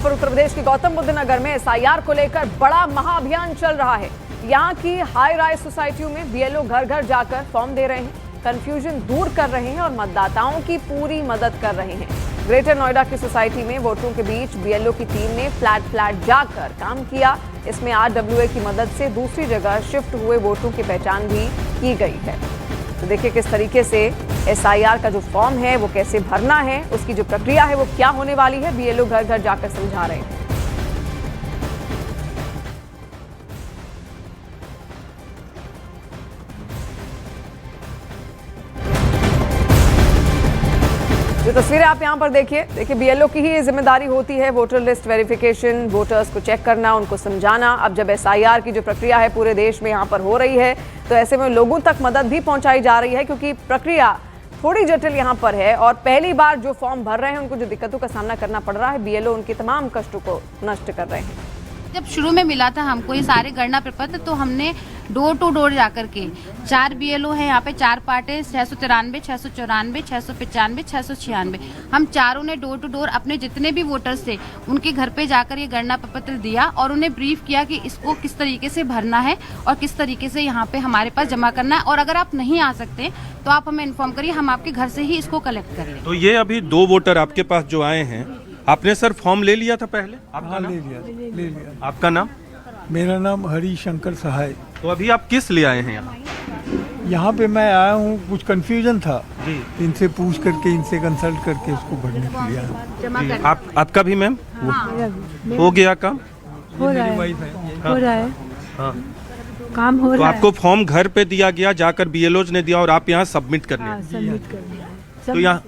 पर उत्तर प्रदेश के गौतम बुद्ध नगर में एसआईआर को लेकर बड़ा महाअभियान चल रहा है। यहाँ की हाई राइज सोसाइटियों में बीएलओ घर घर जाकर फॉर्म दे रहे हैं, कंफ्यूजन दूर कर रहे हैं और मतदाताओं की पूरी मदद कर रहे हैं। ग्रेटर नोएडा की सोसाइटी में वोटरों के बीच बीएलओ की टीम ने फ्लैट जाकर काम किया। इसमें आरडब्ल्यूए की मदद से दूसरी जगह शिफ्ट हुए वोटरों की पहचान भी की गई है। तो देखिए किस तरीके से एसआईआर का जो फॉर्म है वो कैसे भरना है, उसकी जो प्रक्रिया है वो क्या होने वाली है, बीएलओ घर घर जाकर समझा रहे हैं। जो तस्वीरें आप यहां पर देखिए बीएलओ की ही जिम्मेदारी होती है वोटर लिस्ट वेरिफिकेशन, वोटर्स को चेक करना, उनको समझाना। अब जब एसआईआर की जो प्रक्रिया है पूरे देश में यहां पर हो रही है तो ऐसे में लोगों तक मदद भी पहुंचाई जा रही है, क्योंकि प्रक्रिया थोड़ी जटिल यहां पर है और पहली बार जो फॉर्म भर रहे हैं उनको जो दिक्कतों का सामना करना पड़ रहा है, बीएलओ उनके तमाम कष्टों को नष्ट कर रहे हैं। जब शुरू में मिला था हमको ये सारे गणना प्रपत्र, तो हमने डोर टू डोर जाकर के 4 बीएलओ हैं यहाँ पे, 4 पार्ट है, 693, 694, 695, 696। हम चारों ने डोर टू डोर अपने जितने भी वोटर्स थे उनके घर पे जाकर ये गणना प्रपत्र दिया और उन्हें ब्रीफ किया कि इसको किस तरीके से भरना है और किस तरीके से यहाँ पे हमारे पास जमा करना है। और अगर आप नहीं आ सकते तो आप हमें इन्फॉर्म करिए, हम आपके घर से ही इसको कलेक्ट कर लें। तो ये अभी 2 वोटर आपके पास जो आए हैं, आपने सर फॉर्म ले लिया था पहले? आपका नाम? ले लिया। आपका नाम? मेरा नाम हरिशंकर सहाय। तो अभी आप किस लिए आए हैं यहाँ? यहाँ पे मैं आया हूँ, कुछ कंफ्यूजन था जी, इनसे पूछ करके, इनसे कंसल्ट करके उसको भरने के लिए आया। जमा कर आपका भी मैम हो गया काम? हो रहा है हाँ। काम हो तो रहा है। आपको फॉर्म घर पे दिया गया, जाकर बीएलओज ने दिया और आप यहाँ सबमिट करने? हाँ, सबमिट कर दिया। तो यहाँ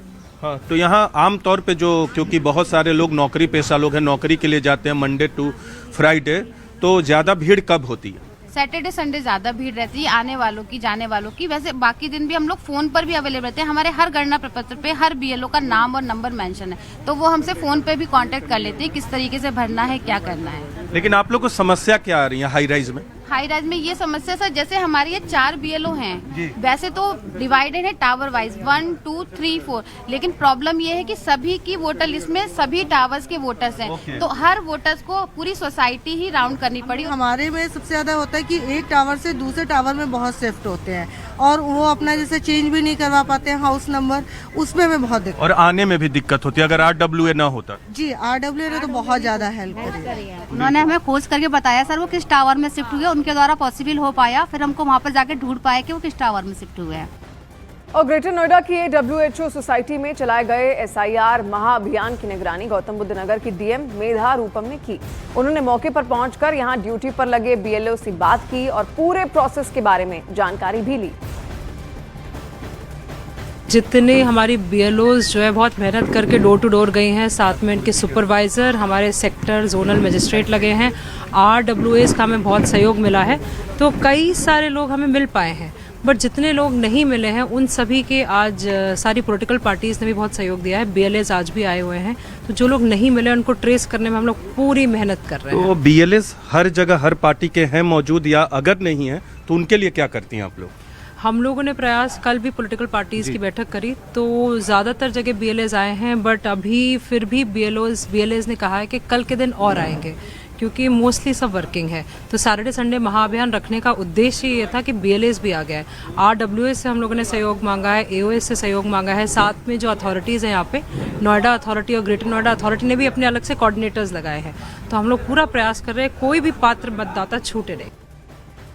तो यहाँ आमतौर पे जो, क्योंकि बहुत सारे लोग नौकरी पेशा लोग हैं, नौकरी के लिए जाते हैं मंडे टू फ्राइडे, तो ज़्यादा भीड़ कब होती है? सैटरडे संडे ज्यादा भीड़ रहती है आने वालों की जाने वालों की। वैसे बाकी दिन भी हम लोग फोन पर भी अवेलेबल रहते हैं। हमारे हर गणना प्रपत्र पे हर बीएलओ का नाम और नंबर मेंशन है, तो वो हमसे फोन पे भी कांटेक्ट कर लेते हैं किस तरीके से भरना है, क्या करना है। लेकिन आप लोग को समस्या क्या आ रही है हाई राइज में? हाई राइज में ये समस्या सर, जैसे हमारे ये 4 बीएलओ हैं, वैसे तो डिवाइडेड है टावर वाइज 1 2 3 4, लेकिन प्रॉब्लम ये है कि सभी की वोटर लिस्ट में सभी टावर्स के वोटर्स हैं। तो हर वोटर्स को पूरी सोसाइटी ही राउंड करनी पड़ी। हमारे में सबसे ज्यादा होता है कि एक टावर से दूसरे टावर में बहुत शिफ्ट होते हैं और वो अपना जैसे चेंज भी नहीं करवा पाते हैं हाउस नंबर, उसमें हमें बहुत दिक्कत। और आने में भी दिक्कत होती है अगर आरडब्ल्यूए ना होता? जी, आरडब्ल्यू ने तो बहुत ज्यादा हेल्प करी। उन्होंने हमें खोज करके बताया सर वो किस टावर में शिफ्ट हुए, उनके द्वारा पॉसिबल हो पाया, फिर हमको वहाँ पर जाके ढूंढ पाया कि वो किस टावर में शिफ्ट हुए हैं। और ग्रेटर नोएडा की AWHO सोसाइटी में चलाए गए एसआईआर महाअभियान की निगरानी गौतम बुद्ध नगर की डीएम मेधा रूपम ने की। उन्होंने मौके पर पहुंचकर यहां ड्यूटी पर लगे बीएलओ से बात की और पूरे प्रोसेस के बारे में जानकारी भी ली। जितने हमारी बीएलओज जो है बहुत मेहनत करके डोर टू डोर गई हैं, साथ में इनके सुपरवाइज़र, हमारे सेक्टर जोनल मजिस्ट्रेट लगे हैं, आरडब्ल्यूएस का हमें बहुत सहयोग मिला है, तो कई सारे लोग हमें मिल पाए हैं। बट जितने लोग नहीं मिले हैं उन सभी के आज सारी पॉलिटिकल पार्टीज़ ने भी बहुत सहयोग दिया है। बीएलएस आज भी आए हुए हैं, तो जो लोग नहीं मिले उनको ट्रेस करने में हम लोग पूरी मेहनत कर रहे हैं। तो बीएलएस हर जगह हर पार्टी के हैं मौजूद, या अगर नहीं है तो उनके लिए क्या करती हैं आप लोग? हम लोगों ने प्रयास, कल भी पॉलिटिकल पार्टीज़ की बैठक करी तो ज़्यादातर जगह बीएलएस आए हैं, बट अभी फिर भी बीएलएस ने कहा है कि कल के दिन और आएंगे, क्योंकि मोस्टली सब वर्किंग है। तो सैटरडे संडे महाअभियान रखने का उद्देश्य ये था कि बीएलएस भी आ गया है। आरडब्ल्यूएस से हम लोगों ने सहयोग मांगा है, एओएस से सहयोग मांगा है, साथ में जो अथॉरिटीज़ हैं यहाँ पे, नोएडा अथॉरिटी और ग्रेटर नोएडा अथॉरिटी ने भी अपने अलग से कोऑर्डिनेटर्स लगाए हैं। तो हम लोग पूरा प्रयास कर रहे हैं कोई भी पात्र मतदाता छूटे नहीं।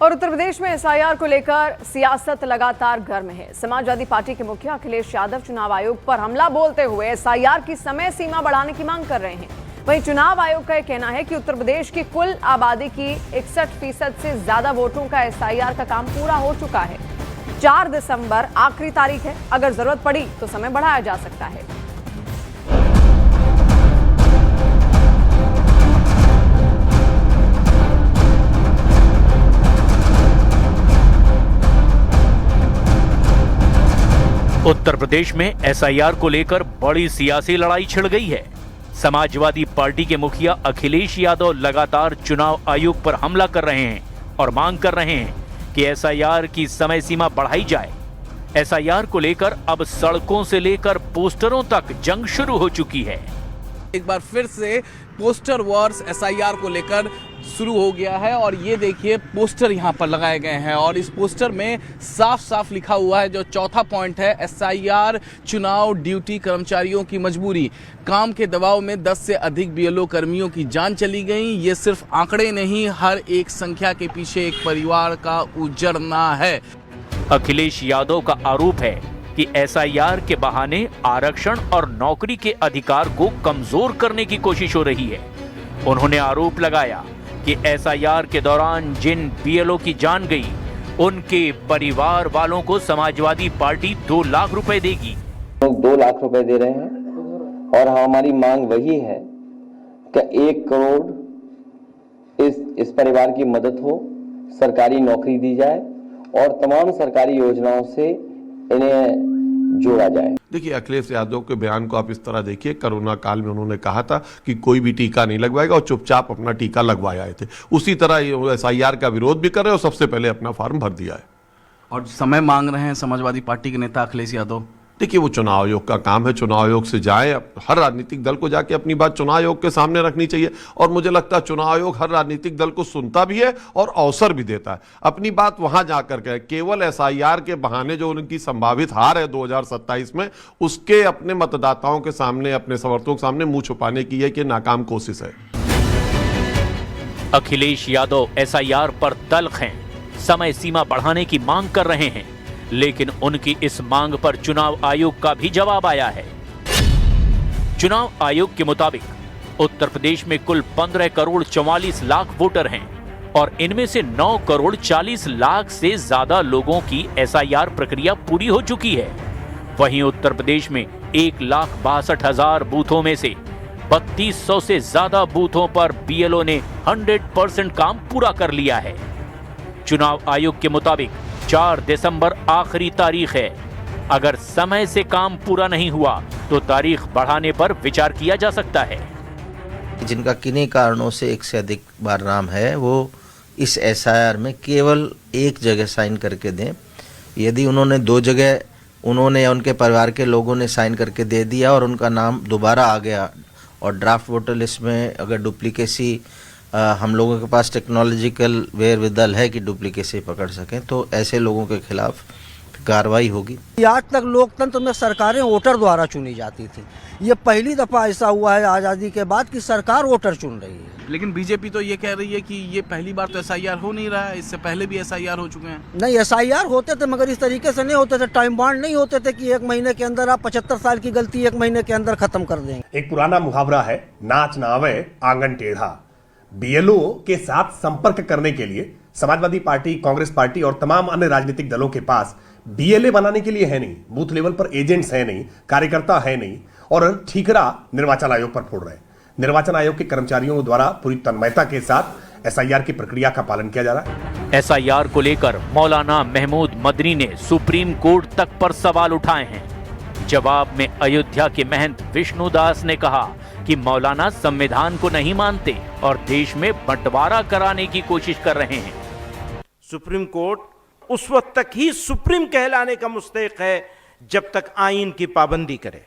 और उत्तर प्रदेश में एसआईआर को लेकर सियासत लगातार गर्म है। समाजवादी पार्टी के मुखिया अखिलेश यादव चुनाव आयोग पर हमला बोलते हुए एसआईआर की समय सीमा बढ़ाने की मांग कर रहे हैं। वहीं चुनाव आयोग का यह कहना है कि उत्तर प्रदेश की कुल आबादी की 61% से ज्यादा वोटरों का एसआईआर का काम पूरा हो चुका है। 4 दिसंबर आखिरी तारीख है, अगर जरूरत पड़ी तो समय बढ़ाया जा सकता है। उत्तर प्रदेश में एसआईआर को लेकर बड़ी सियासी लड़ाई छिड़ गई है। समाजवादी पार्टी के मुखिया अखिलेश यादव लगातार चुनाव आयोग पर हमला कर रहे हैं और मांग कर रहे हैं कि एसआईआर की समय सीमा बढ़ाई जाए। एसआईआर को लेकर अब सड़कों से लेकर पोस्टरों तक जंग शुरू हो चुकी है। एक बार फिर से पोस्टर वॉर्स एसआईआर को लेकर शुरू हो गया है और ये देखिए पोस्टर यहाँ पर लगाए गए हैं और इस पोस्टर में साफ साफ लिखा हुआ है, जो चौथा पॉइंट है, एसआईआर चुनाव ड्यूटी कर्मचारियों की मजबूरी। काम के दबाव में 10 से अधिक बीएलओ कर्मियों की जान चली गई। ये सिर्फ आंकड़े नहीं, हर एक संख्या के पीछे एक परिवार का उजड़ना है। अखिलेश यादव का आरोप है कि एसआईआर के बहाने आरक्षण और नौकरी के अधिकार को कमजोर करने की कोशिश हो रही है। उन्होंने आरोप लगाया कि एसआईआर के दौरान जिन बीएलओ की जान गई, उनके परिवार वालों को समाजवादी पार्टी 2 लाख रुपए देगी। 2 लाख रुपए दे रहे हैं और हमारी मांग वही है कि 1 करोड़ इस परिवार की मदद हो, सरकारी नौकरी दी जाए और तमाम सरकारी योजनाओं से इन्हें जोड़ा जाए। देखिए, अखिलेश यादव के बयान को आप इस तरह देखिए, कोरोना काल में उन्होंने कहा था कि कोई भी टीका नहीं लगवाएगा और चुपचाप अपना टीका लगवाए आए थे। उसी तरह एसआईआर का विरोध भी कर रहे हैं और सबसे पहले अपना फॉर्म भर दिया है और समय मांग रहे हैं समाजवादी पार्टी के नेता अखिलेश यादव। देखिए, वो चुनाव आयोग का काम है, चुनाव आयोग से जाए, हर राजनीतिक दल को जाके अपनी बात चुनाव आयोग के सामने रखनी चाहिए और मुझे लगता है चुनाव आयोग हर राजनीतिक दल को सुनता भी है और अवसर भी देता है अपनी बात वहां जाकर के। केवल एसआईआर के बहाने जो उनकी संभावित हार है 2027 में, उसके अपने मतदाताओं के सामने, अपने समर्थकों के सामने मुंह छुपाने की है कि नाकाम कोशिश है। अखिलेश यादव एसआईआर पर तल्ख हैं, समय सीमा बढ़ाने की मांग कर रहे हैं, लेकिन उनकी इस मांग पर चुनाव आयोग का भी जवाब आया है। चुनाव आयोग के मुताबिक उत्तर प्रदेश में कुल 15 करोड़ 44 लाख वोटर हैं और इनमें से 9 करोड़ 40 लाख से ज्यादा लोगों की एसआईआर प्रक्रिया पूरी हो चुकी है। वहीं उत्तर प्रदेश में 1,62,000 बूथों में से 3200 से ज्यादा बूथों पर बीएलओ ने 100% काम पूरा कर लिया है। चुनाव आयोग के मुताबिक 4 दिसंबर आखिरी तारीख है। अगर समय से काम पूरा नहीं हुआ तो तारीख बढ़ाने पर विचार किया जा सकता है। जिनका किन्हीं कारणों से एक से अधिक बार नाम है, वो इस एसआईआर में केवल एक जगह साइन करके दें। यदि उन्होंने 2 जगह उन्होंने या उनके परिवार के लोगों ने साइन करके दे दिया और उनका नाम दोबारा आ गया और ड्राफ्ट वोटर लिस्ट में अगर डुप्लीकेसी, हम लोगों के पास टेक्नोलॉजिकल वेरविदल है कि डुप्लीकेसी पकड़ सकें, तो ऐसे लोगों के खिलाफ कार्रवाई होगी। आज तक लोकतंत्र में सरकारें वोटर द्वारा चुनी जाती थी। ये पहली दफा ऐसा हुआ है आज़ादी के बाद कि सरकार वोटर चुन रही है। लेकिन बीजेपी तो ये कह रही है कि ये पहली बार तो एसआईआर हो नहीं रहा है, इससे पहले भी एसआईआर हो चुके हैं। नहीं, एसआईआर होते थे मगर इस तरीके से नहीं होते थे। टाइम बाउंड नहीं होते थे कि 1 महीने के अंदर आप 75 साल की गलती 1 महीने के अंदर खत्म कर देंगे। एक पुराना मुहावरा है, नाच ना आवे आंगन टेढ़ा। बीएलओ के साथ संपर्क करने के लिए समाजवादी पार्टी, कांग्रेस पार्टी और तमाम अन्य राजनीतिक दलों के पास बीएलए बनाने के लिए है नहीं, बूथ लेवल पर एजेंट्स है नहीं, कार्यकर्ता है नहीं और ठीकरा निर्वाचन आयोग पर फोड़ रहे हैं। निर्वाचन आयोग के कर्मचारियों द्वारा पूरी तन्मयता के साथ एसआईआर की प्रक्रिया का पालन किया जा रहा है। एसआईआर को लेकर मौलाना महमूद मदनी ने सुप्रीम कोर्ट तक पर सवाल उठाए हैं। जवाब में अयोध्या के महंत विष्णुदास ने कहा कि मौलाना संविधान को नहीं मानते और देश में बंटवारा कराने की कोशिश कर रहे हैं। सुप्रीम कोर्ट उस वक्त तक ही सुप्रीम कहलाने का मुस्तहिक है जब तक आईन की पाबंदी करे,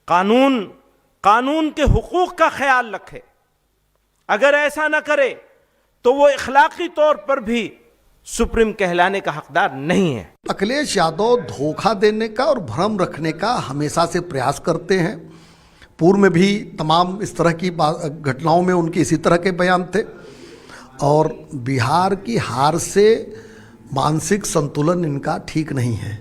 कानून के हुकूक का ख्याल रखे। अगर ऐसा न करे तो वो इखलाकी तौर पर भी सुप्रीम कहलाने का हकदार नहीं है। अखिलेश यादव धोखा देने का और भ्रम रखने का हमेशा से प्रयास करते हैं। पूर्व में भी तमाम इस तरह की घटनाओं में उनके इसी तरह के बयान थे और बिहार की हार से मानसिक संतुलन इनका ठीक नहीं है।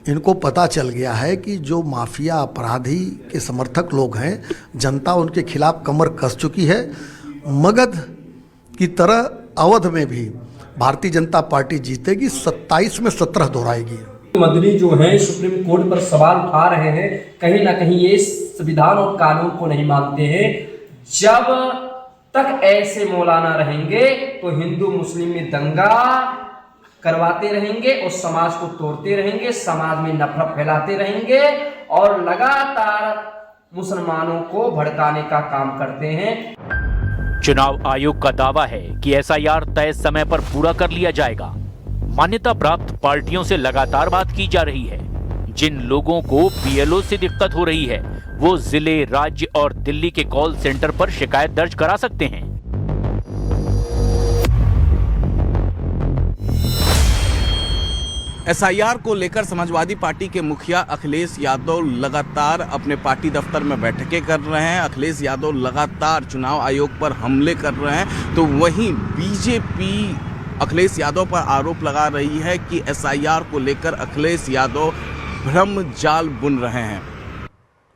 इनको पता चल गया है कि जो माफिया अपराधी के समर्थक लोग हैं, जनता उनके खिलाफ कमर कस चुकी है। मगध की तरह अवध में भी भारतीय जनता पार्टी जीतेगी, 27 में 17 दोहराएगी। मदनी जो हैं सुप्रीम कोर्ट पर सवाल उठा रहे हैं, कहीं ना कहीं ये संविधान और कानून को नहीं मानते हैं। जब तक ऐसे मौलाना रहेंगे तो हिंदू मुस्लिम में दंगा करवाते रहेंगे और समाज को तोड़ते रहेंगे, समाज में नफरत फैलाते रहेंगे और लगातार मुसलमानों को भड़काने का काम करते हैं। चुनाव आयोग का दावा है कि एसआईआर तय समय पर पूरा कर लिया जाएगा। मान्यता प्राप्त पार्टियों से लगातार बात की जा रही है। जिन लोगों को बीएलओ से दिक्कत हो रही है वो जिले, राज्य और दिल्ली के कॉल सेंटर पर शिकायत दर्ज करा सकते हैं। एसआईआर को लेकर समाजवादी पार्टी के मुखिया अखिलेश यादव लगातार अपने पार्टी दफ्तर में बैठकें कर रहे हैं। अखिलेश यादव लगातार चुनाव आयोग पर हमले कर रहे हैं, तो वहीं बीजेपी अखिलेश यादव पर आरोप लगा रही है कि एसआईआर को लेकर अखिलेश यादव भ्रम जाल बुन रहे हैं।